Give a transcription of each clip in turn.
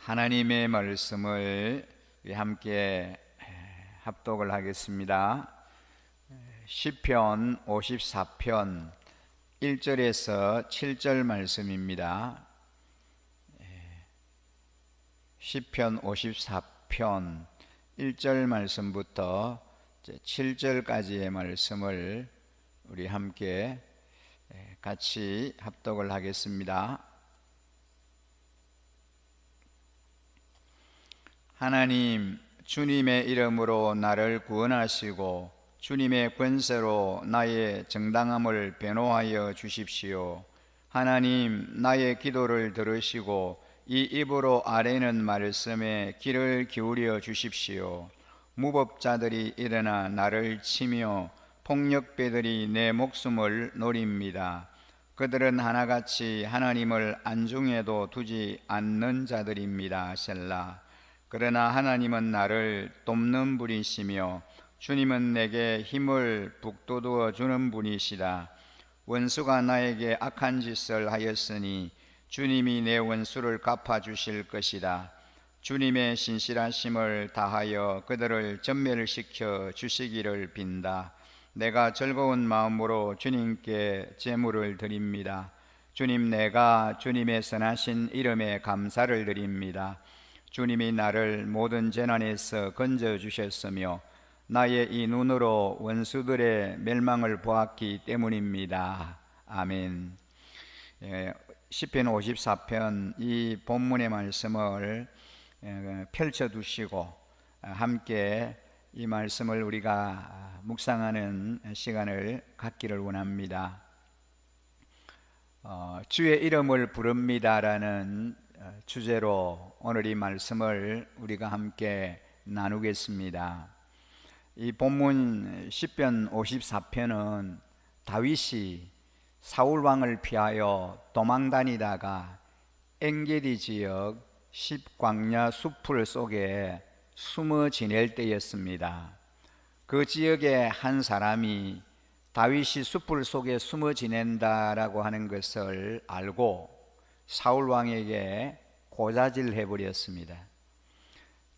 하나님의 말씀을 함께 합독을 하겠습니다. 시편 54편 1절에서 7절 말씀입니다. 시편 54편 1절 말씀부터 7절까지의 말씀을 우리 함께 같이 합독을 하겠습니다. 하나님, 주님의 이름으로 나를 구원하시고 주님의 권세로 나의 정당함을 변호하여 주십시오. 하나님, 나의 기도를 들으시고 이 입으로 아뢰는 말씀에 귀를 기울여 주십시오. 무법자들이 일어나 나를 치며 폭력배들이 내 목숨을 노립니다. 그들은 하나같이 하나님을 안중에도 두지 않는 자들입니다. 셀라. 그러나 하나님은 나를 돕는 분이시며 주님은 내게 힘을 북돋워 주는 분이시다. 원수가 나에게 악한 짓을 하였으니 주님이 내 원수를 갚아주실 것이다. 주님의 신실하심을 다하여 그들을 전멸시켜 주시기를 빈다. 내가 즐거운 마음으로 주님께 제물을 드립니다. 주님, 내가 주님의 선하신 이름에 감사를 드립니다. 주님이 나를 모든 재난에서 건져주셨으며 나의 이 눈으로 원수들의 멸망을 보았기 때문입니다. 아멘. 시편 54편 이 본문의 말씀을 펼쳐두시고 함께 이 말씀을 우리가 묵상하는 시간을 갖기를 원합니다. 주의 이름을 부릅니다라는 주제로 오늘 이 말씀을 우리가 함께 나누겠습니다. 이 본문 시편 54편은 다윗이 사울 왕을 피하여 도망다니다가 엔게디 지역 십광야 숲풀 속에 숨어 지낼 때였습니다. 그 지역의 한 사람이 다윗이 숲풀 속에 숨어 지낸다라고 하는 것을 알고 사울 왕에게 고자질을 해버렸습니다.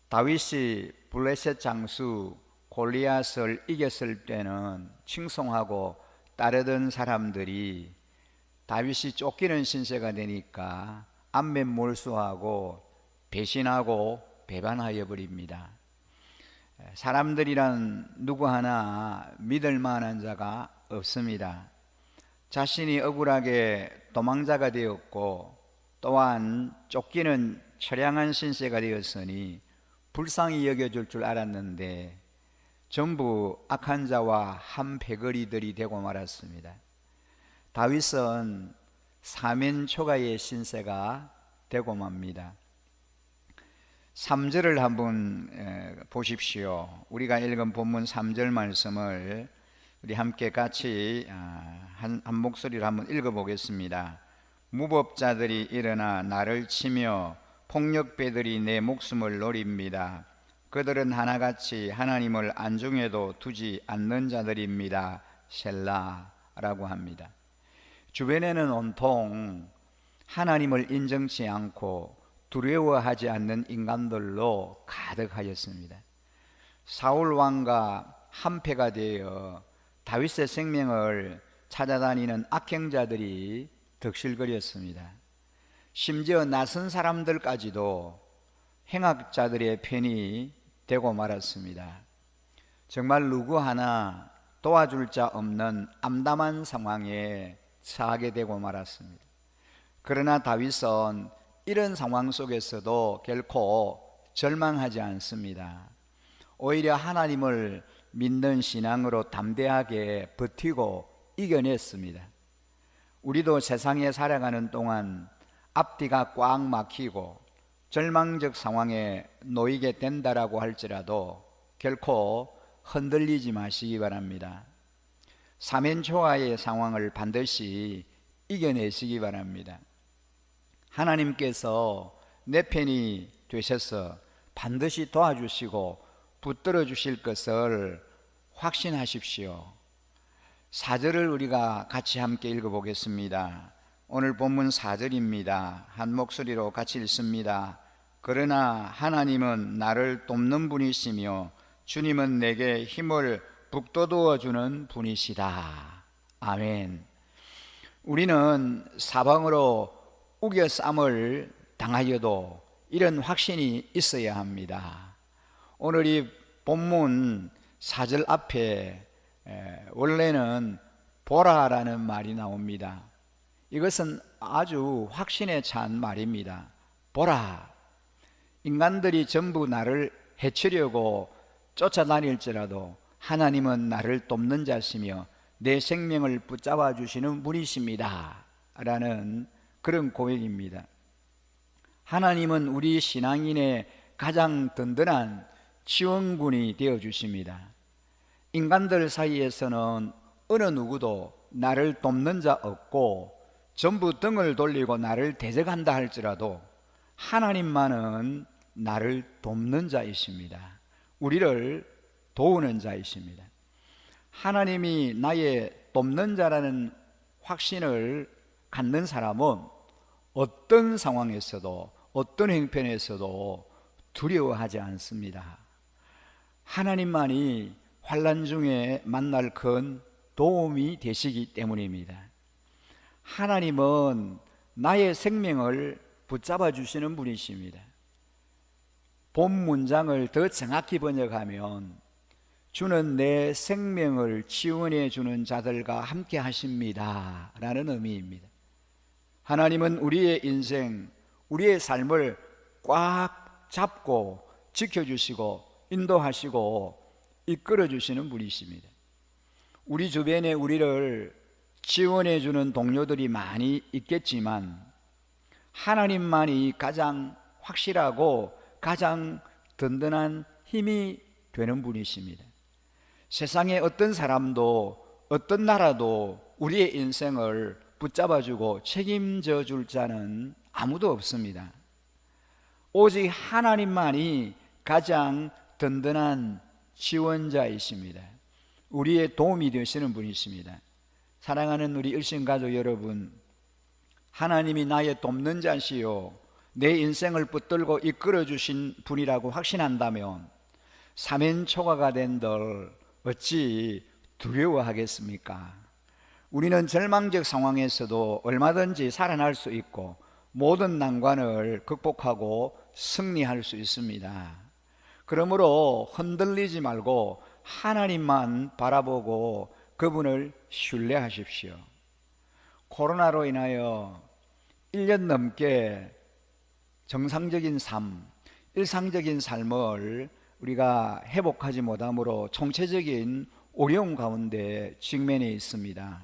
다윗이 블레셋 장수 골리앗을 이겼을 때는 칭송하고 따르던 사람들이 다윗이 쫓기는 신세가 되니까 안면몰수하고 배신하고 배반하여 버립니다. 사람들이란 누구 하나 믿을 만한 자가 없습니다. 자신이 억울하게 도망자가 되었고 또한 쫓기는 처량한 신세가 되었으니 불쌍히 여겨줄 줄 알았는데 전부 악한 자와 한패거리들이 되고 말았습니다. 다윗은 사면초가의 신세가 되고 맙니다. 3절을 한번 보십시오. 우리가 읽은 본문 3절 말씀을 우리 함께 같이 한 목소리로 한번 읽어보겠습니다. 무법자들이 일어나 나를 치며 폭력배들이 내 목숨을 노립니다. 그들은 하나같이 하나님을 안중에도 두지 않는 자들입니다. 셀라라고 합니다. 주변에는 온통 하나님을 인정치 않고 두려워하지 않는 인간들로 가득하였습니다. 사울 왕과 한패가 되어 다윗의 생명을 찾아다니는 악행자들이 득실거렸습니다. 심지어 낯선 사람들까지도 행악자들의 편이 되고 말았습니다. 정말 누구 하나 도와줄 자 없는 암담한 상황에 처하게 되고 말았습니다. 그러나 다윗은 이런 상황 속에서도 결코 절망하지 않습니다. 오히려 하나님을 믿는 신앙으로 담대하게 버티고 이겨냈습니다. 우리도 세상에 살아가는 동안 앞뒤가 꽉 막히고 절망적 상황에 놓이게 된다라고 할지라도 결코 흔들리지 마시기 바랍니다. 사면초가의 상황을 반드시 이겨내시기 바랍니다. 하나님께서 내 편이 되셔서 반드시 도와주시고 붙들어 주실 것을 확신하십시오. 4절을 우리가 같이 함께 읽어보겠습니다. 오늘 본문 4절입니다. 한 목소리로 같이 읽습니다. 그러나 하나님은 나를 돕는 분이시며 주님은 내게 힘을 북돋워 주는 분이시다. 아멘. 우리는 사방으로 우겨쌈을 당하여도 이런 확신이 있어야 합니다. 오늘 이 본문 4절 앞에 원래는 보라라는 말이 나옵니다. 이것은 아주 확신에 찬 말입니다. 보라, 인간들이 전부 나를 해치려고 쫓아다닐지라도 하나님은 나를 돕는 자시며 내 생명을 붙잡아 주시는 분이십니다 라는 그런 고백입니다. 하나님은 우리 신앙인의 가장 든든한 지원군이 되어 주십니다. 인간들 사이에서는 어느 누구도 나를 돕는 자 없고 전부 등을 돌리고 나를 대적한다 할지라도 하나님만은 나를 돕는 자이십니다. 우리를 도우는 자이십니다. 하나님이 나의 돕는 자라는 확신을 갖는 사람은 어떤 상황에서도 어떤 형편에서도 두려워하지 않습니다. 하나님만이 환난 중에 만날 큰 도움이 되시기 때문입니다. 하나님은 나의 생명을 붙잡아 주시는 분이십니다. 본 문장을 더 정확히 번역하면 주는 내 생명을 지원해 주는 자들과 함께 하십니다 라는 의미입니다. 하나님은 우리의 인생, 우리의 삶을 꽉 잡고 지켜주시고 인도하시고 이끌어 주시는 분이십니다. 우리 주변에 우리를 지원해 주는 동료들이 많이 있겠지만 하나님만이 가장 확실하고 가장 든든한 힘이 되는 분이십니다. 세상에 어떤 사람도 어떤 나라도 우리의 인생을 붙잡아주고 책임져 줄 자는 아무도 없습니다. 오직 하나님만이 가장 든든한 지원자이십니다. 우리의 도움이 되시는 분이십니다. 사랑하는 우리 일신가족 여러분, 하나님이 나의 돕는 자시요 내 인생을 붙들고 이끌어 주신 분이라고 확신한다면 사면초가가 된들 어찌 두려워하겠습니까? 우리는 절망적 상황에서도 얼마든지 살아날 수 있고 모든 난관을 극복하고 승리할 수 있습니다. 그러므로 흔들리지 말고 하나님만 바라보고 그분을 신뢰하십시오. 코로나로 인하여 1년 넘게 정상적인 삶, 일상적인 삶을 우리가 회복하지 못함으로 총체적인 어려움 가운데 직면해 있습니다.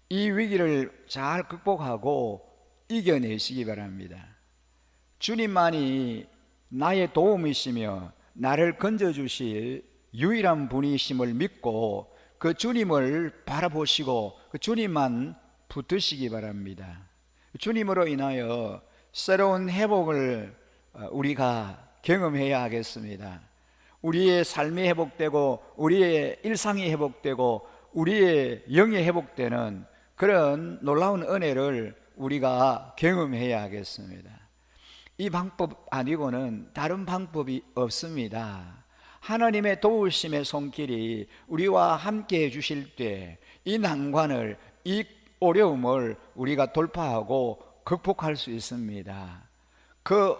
이 위기를 잘 극복하고 이겨내시기 바랍니다. 주님만이 나의 도움이시며 나를 건져주실 유일한 분이심을 믿고 그 주님을 바라보시고 그 주님만 붙드시기 바랍니다. 주님으로 인하여 새로운 회복을 우리가 경험해야 하겠습니다. 우리의 삶이 회복되고 우리의 일상이 회복되고 우리의 영이 회복되는 그런 놀라운 은혜를 우리가 경험해야 하겠습니다. 이 방법 아니고는 다른 방법이 없습니다. 하나님의 도우심의 손길이 우리와 함께 해 주실 때 이 난관을, 이 어려움을 우리가 돌파하고 극복할 수 있습니다. 그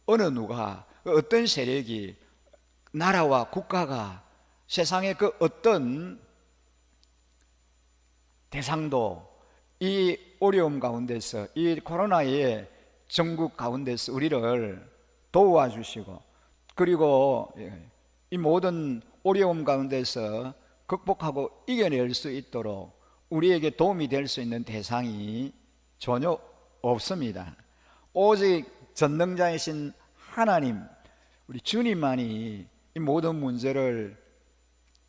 어느 누가, 어떤 세력이, 나라와 국가가, 세상의 그 어떤 대상도 이 어려움 가운데서, 이 코로나의 전국 가운데서 우리를 도와주시고 그리고 이 모든 어려움 가운데서 극복하고 이겨낼 수 있도록 우리에게 도움이 될 수 있는 대상이 전혀 없습니다. 오직 전능자이신 하나님, 우리 주님만이 이 모든 문제를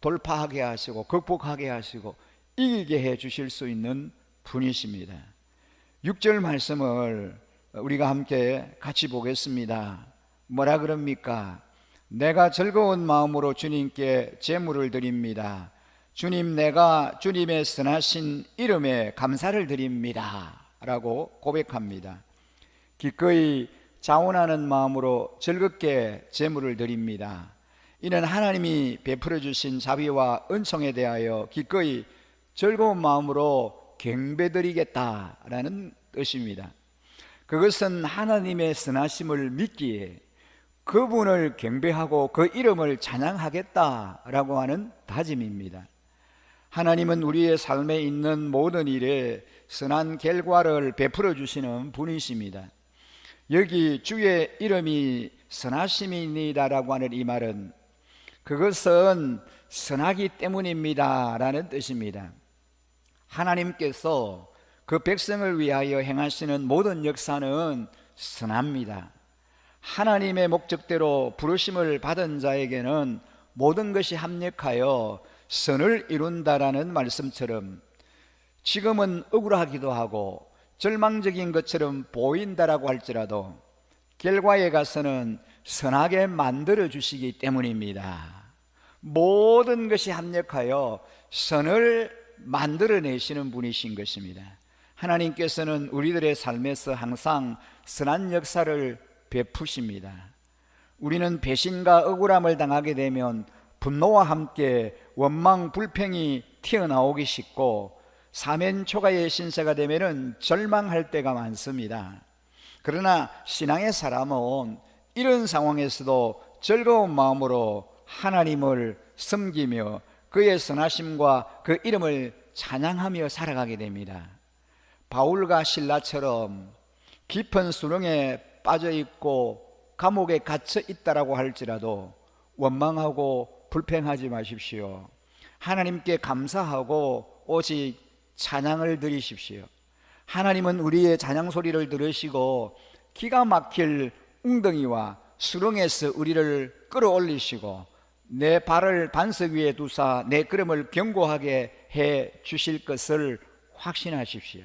돌파하게 하시고 극복하게 하시고 이기게 해 주실 수 있는 분이십니다. 6절 말씀을 우리가 함께 같이 보겠습니다. 뭐라 그럽니까? 내가 즐거운 마음으로 주님께 제물을 드립니다. 주님, 내가 주님의 선하신 이름에 감사를 드립니다 라고 고백합니다. 기꺼이 자원하는 마음으로 즐겁게 제물을 드립니다. 이는 하나님이 베풀어 주신 자비와 은총에 대하여 기꺼이 즐거운 마음으로 경배드리겠다라는 뜻입니다. 그것은 하나님의 선하심을 믿기에 그분을 경배하고 그 이름을 찬양하겠다라고 하는 다짐입니다. 하나님은 우리의 삶에 있는 모든 일에 선한 결과를 베풀어 주시는 분이십니다. 여기 주의 이름이 선하심이니다라고 하는 이 말은 그것은 선하기 때문입니다 라는 뜻입니다. 하나님께서 그 백성을 위하여 행하시는 모든 역사는 선합니다. 하나님의 목적대로 부르심을 받은 자에게는 모든 것이 합력하여 선을 이룬다라는 말씀처럼 지금은 억울하기도 하고 절망적인 것처럼 보인다라고 할지라도 결과에 가서는 선하게 만들어 주시기 때문입니다. 모든 것이 합력하여 선을 만들어내시는 분이신 것입니다. 하나님께서는 우리들의 삶에서 항상 선한 역사를 베푸십니다. 우리는 배신과 억울함을 당하게 되면 분노와 함께 원망, 불평이 튀어나오기 쉽고 사면초가의 신세가 되면 절망할 때가 많습니다. 그러나 신앙의 사람은 이런 상황에서도 즐거운 마음으로 하나님을 섬기며 그의 선하심과 그 이름을 찬양하며 살아가게 됩니다. 바울과 실라처럼 깊은 수렁에 빠져 있고 감옥에 갇혀 있다라고 할지라도 원망하고 불평하지 마십시오. 하나님께 감사하고 오직 찬양을 드리십시오. 하나님은 우리의 찬양 소리를 들으시고 기가 막힐 웅덩이와 수렁에서 우리를 끌어올리시고 내 발을 반석 위에 두사 내 걸음을 견고하게 해 주실 것을 확신하십시오.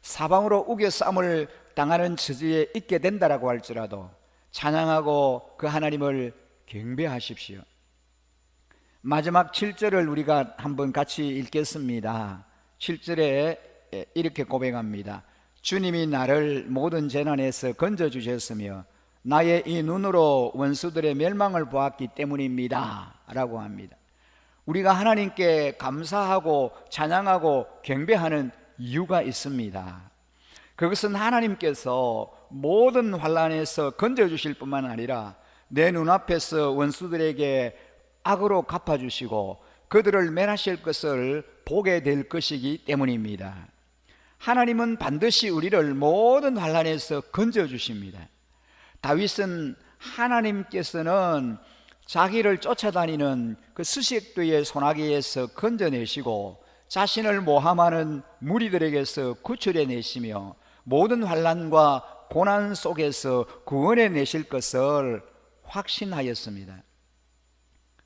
사방으로 우겨쌈을 당하는 처지에 있게 된다라고 할지라도 찬양하고 그 하나님을 경배하십시오. 마지막 7절을 우리가 한번 같이 읽겠습니다. 7절에 이렇게 고백합니다. 주님이 나를 모든 재난에서 건져주셨으며 나의 이 눈으로 원수들의 멸망을 보았기 때문입니다 라고 합니다. 우리가 하나님께 감사하고 찬양하고 경배하는 이유가 있습니다. 그것은 하나님께서 모든 환난에서 건져주실 뿐만 아니라 내 눈앞에서 원수들에게 악으로 갚아주시고 그들을 멸하실 것을 보게 될 것이기 때문입니다. 하나님은 반드시 우리를 모든 환난에서 건져주십니다. 다윗은 하나님께서는 자기를 쫓아다니는 그 스식도의 소나기에서 건져내시고 자신을 모함하는 무리들에게서 구출해내시며 모든 환난과 고난 속에서 구원해 내실 것을 확신하였습니다.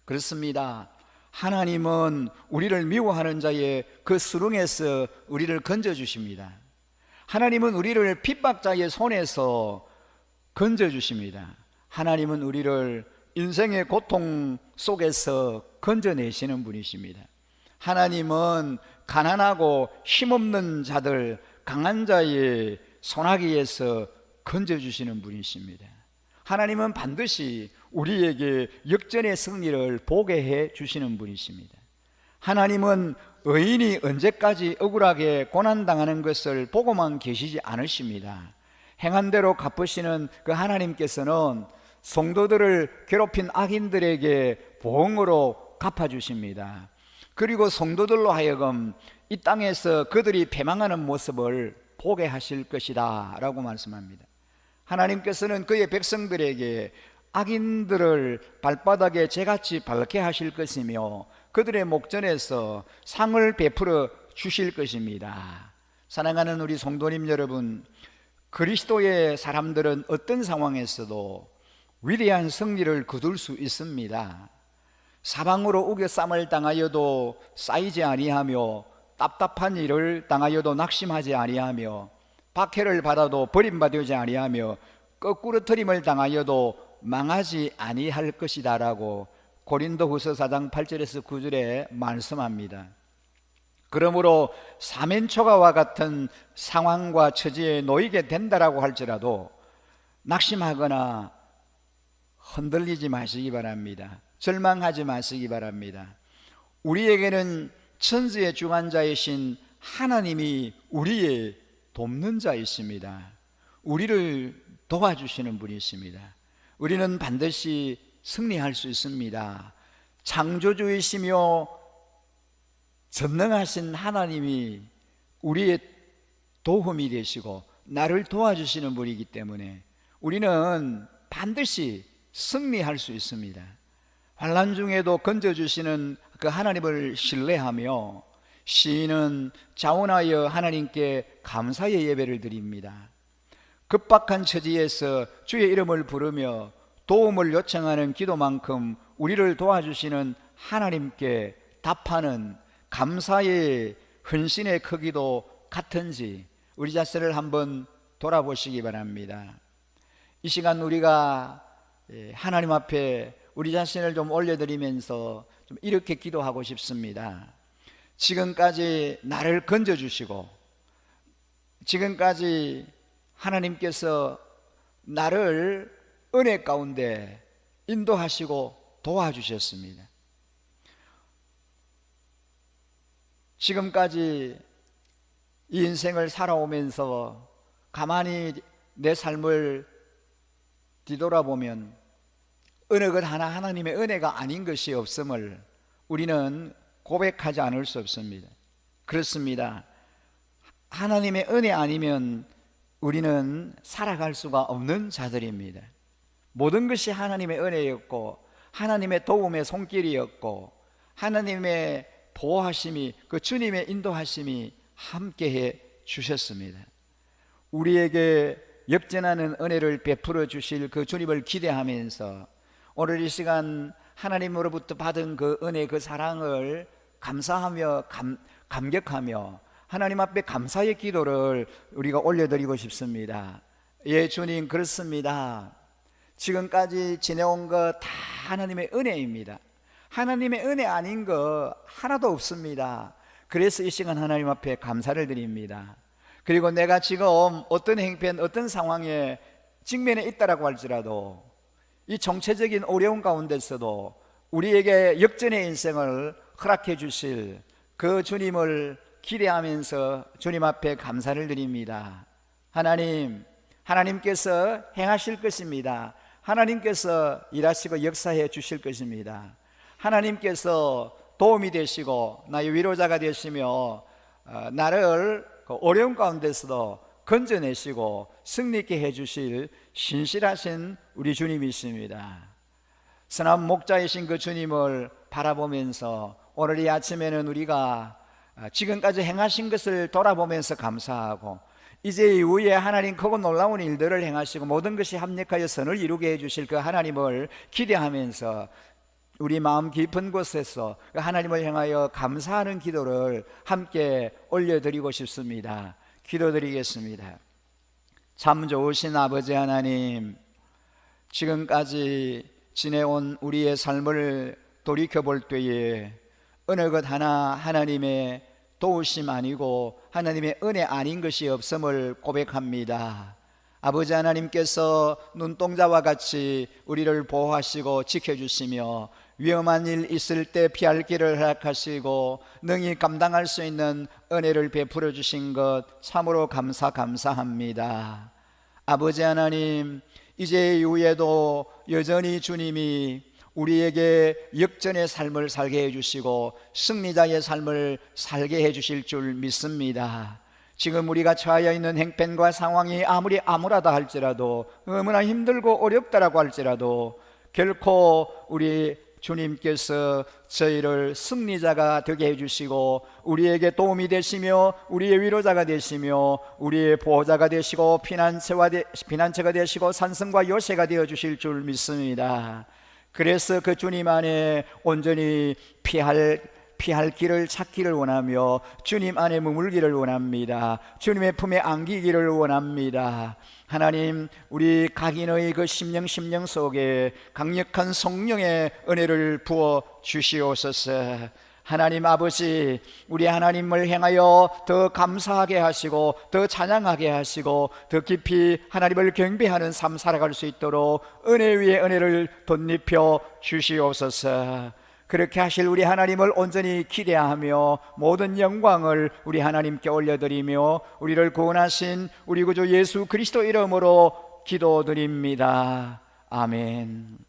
그렇습니다. 하나님은 우리를 미워하는 자의 그 수렁에서 우리를 건져주십니다. 하나님은 우리를 핍박자의 손에서 건져주십니다. 하나님은 우리를 인생의 고통 속에서 건져내시는 분이십니다. 하나님은 가난하고 힘없는 자들, 강한 자의 소나기에서 건져주시는 분이십니다. 하나님은 반드시 우리에게 역전의 승리를 보게 해 주시는 분이십니다. 하나님은 의인이 언제까지 억울하게 고난당하는 것을 보고만 계시지 않으십니다. 행한 대로 갚으시는 그 하나님께서는 성도들을 괴롭힌 악인들에게 보응으로 갚아주십니다. 그리고 성도들로 하여금 이 땅에서 그들이 패망하는 모습을 보게 하실 것이다 라고 말씀합니다. 하나님께서는 그의 백성들에게 악인들을 발바닥에 재같이 밟게 하실 것이며 그들의 목전에서 상을 베풀어 주실 것입니다. 사랑하는 우리 성도님 여러분, 그리스도의 사람들은 어떤 상황에서도 위대한 승리를 거둘 수 있습니다. 사방으로 우겨쌈을 당하여도 쌓이지 아니하며 답답한 일을 당하여도 낙심하지 아니하며 박해를 받아도 버림받지 아니하며 거꾸러뜨림을 당하여도 망하지 아니할 것이다 라고 고린도후서 4장 8절에서 9절에 말씀합니다. 그러므로 사면초가와 같은 상황과 처지에 놓이게 된다라고 할지라도 낙심하거나 흔들리지 마시기 바랍니다. 절망하지 마시기 바랍니다. 우리에게는 천지의 주관자이신 하나님이 우리의 돕는 자이십니다. 우리를 도와주시는 분이십니다. 우리는 반드시 승리할 수 있습니다. 창조주이시며 전능하신 하나님이 우리의 도움이 되시고 나를 도와주시는 분이기 때문에 우리는 반드시 승리할 수 있습니다. 환난 중에도 건져주시는 그 하나님을 신뢰하며 시인은 자원하여 하나님께 감사의 예배를 드립니다. 급박한 처지에서 주의 이름을 부르며 도움을 요청하는 기도만큼 우리를 도와주시는 하나님께 답하는 감사의 헌신의 크기도 같은지 우리 자신을 한번 돌아보시기 바랍니다. 이 시간 우리가 하나님 앞에 우리 자신을 좀 올려드리면서 좀 이렇게 기도하고 싶습니다. 지금까지 나를 건져주시고 지금까지 하나님께서 나를 은혜 가운데 인도하시고 도와주셨습니다. 지금까지 이 인생을 살아오면서 가만히 내 삶을 뒤돌아보면 어느 것 하나 하나님의 은혜가 아닌 것이 없음을 우리는 고백하지 않을 수 없습니다. 그렇습니다. 하나님의 은혜 아니면 우리는 살아갈 수가 없는 자들입니다. 모든 것이 하나님의 은혜였고 하나님의 도움의 손길이었고 하나님의 보호하심이 그 주님의 인도하심이 함께해 주셨습니다. 우리에게 역전하는 은혜를 베풀어 주실 그 주님을 기대하면서 오늘 이 시간 하나님으로부터 받은 그 은혜 그 사랑을 감사하며 감격하며 하나님 앞에 감사의 기도를 우리가 올려드리고 싶습니다. 예, 주님, 그렇습니다. 지금까지 지내온 것 다 하나님의 은혜입니다. 하나님의 은혜 아닌 거 하나도 없습니다. 그래서 이 시간 하나님 앞에 감사를 드립니다. 그리고 내가 지금 어떤 행편 어떤 상황에 직면에 있다라고 할지라도 이 정체적인 어려운 가운데서도 우리에게 역전의 인생을 허락해 주실 그 주님을 기대하면서 주님 앞에 감사를 드립니다. 하나님께서 행하실 것입니다. 하나님께서 일하시고 역사해 주실 것입니다. 하나님께서 도움이 되시고 나의 위로자가 되시며 나를 어려운 가운데서도 건져내시고 승리있게 해주실 신실하신 우리 주님이십니다. 선한 목자이신 그 주님을 바라보면서 오늘 이 아침에는 우리가 지금까지 행하신 것을 돌아보면서 감사하고 이제 이후에 하나님 크고 놀라운 일들을 행하시고 모든 것이 합력하여 선을 이루게 해주실 그 하나님을 기대하면서 우리 마음 깊은 곳에서 하나님을 향하여 감사하는 기도를 함께 올려드리고 싶습니다. 기도드리겠습니다. 참 좋으신 아버지 하나님, 지금까지 지내온 우리의 삶을 돌이켜볼 때에 어느 것 하나 하나님의 도우심 아니고 하나님의 은혜 아닌 것이 없음을 고백합니다. 아버지 하나님께서 눈동자와 같이 우리를 보호하시고 지켜주시며 위험한 일 있을 때 피할 길을 허락하시고 능히 감당할 수 있는 은혜를 베풀어 주신 것 참으로 감사합니다. 아버지 하나님, 이제 이후에도 여전히 주님이 우리에게 역전의 삶을 살게 해주시고 승리자의 삶을 살게 해주실 줄 믿습니다. 지금 우리가 처하여 있는 행편과 상황이 아무리 암울하다 할지라도 너무나 힘들고 어렵다라고 할지라도 결코 우리 주님께서 저희를 승리자가 되게 해주시고 우리에게 도움이 되시며 우리의 위로자가 되시며 우리의 보호자가 되시고 피난처가 되시고 산성과 요새가 되어주실 줄 믿습니다. 그래서 그 주님 안에 온전히 피할 길을 찾기를 원하며 주님 안에 머물기를 원합니다. 주님의 품에 안기기를 원합니다. 하나님, 우리 각인의 그 심령 속에 강력한 성령의 은혜를 부어 주시옵소서. 하나님 아버지, 우리 하나님을 향하여 더 감사하게 하시고 더 찬양하게 하시고 더 깊이 하나님을 경배하는 삶 살아갈 수 있도록 은혜 위에 은혜를 덧입혀 주시옵소서. 그렇게 하실 우리 하나님을 온전히 기대하며 모든 영광을 우리 하나님께 올려드리며 우리를 구원하신 우리 구주 예수 그리스도 이름으로 기도드립니다. 아멘.